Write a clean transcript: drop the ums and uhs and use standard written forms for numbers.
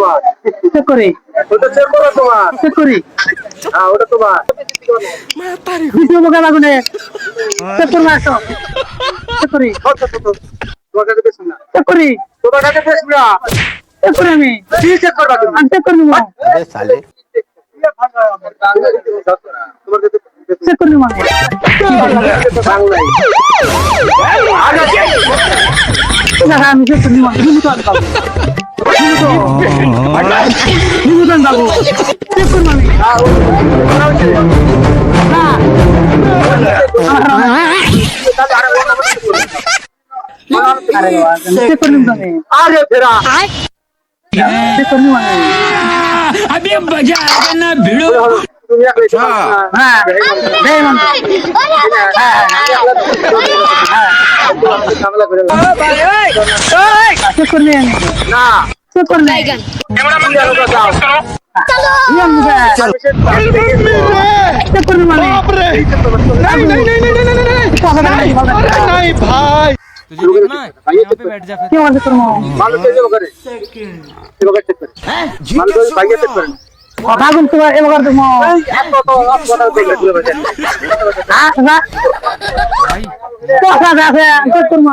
তোমার চেক করি ওটা চেক করো তোমার চেক করি হ্যাঁ ওটা তোমার দ্বিতীয় মোকা লাগুনে চেক করবো আসো চেক করি তোমার কাছে বেশ না চেক করি তোমার কাছে বেশ না চেক করি আমি কি চেক করবা তুমি আমি চেক করবো अबे साले তোমার কাছে চেক করবো মানে বাংলায় আমি চেক করবো নিমুতন বাবু নিমুতন বাবু চেক করবো আমি চেক করবো তুমি আরে ফেরা চেক করবো মানে अभी मजा आएगा ना भिड़ो তুমি একলাই হ্যাঁ জয় মান ঝামেলা করে চেক করবি আমি না চেক করবি চেক করবি মানে तुझे देखना है यहाँ पे बैठ जा फिर কি মানে করবো ভালো চেক করে চেক করে ভালো করে ভাইয়া চেক করে ভাগুন তো এবার তুমি এত তো আপনারা দেখলে কথা আছে চেক করবো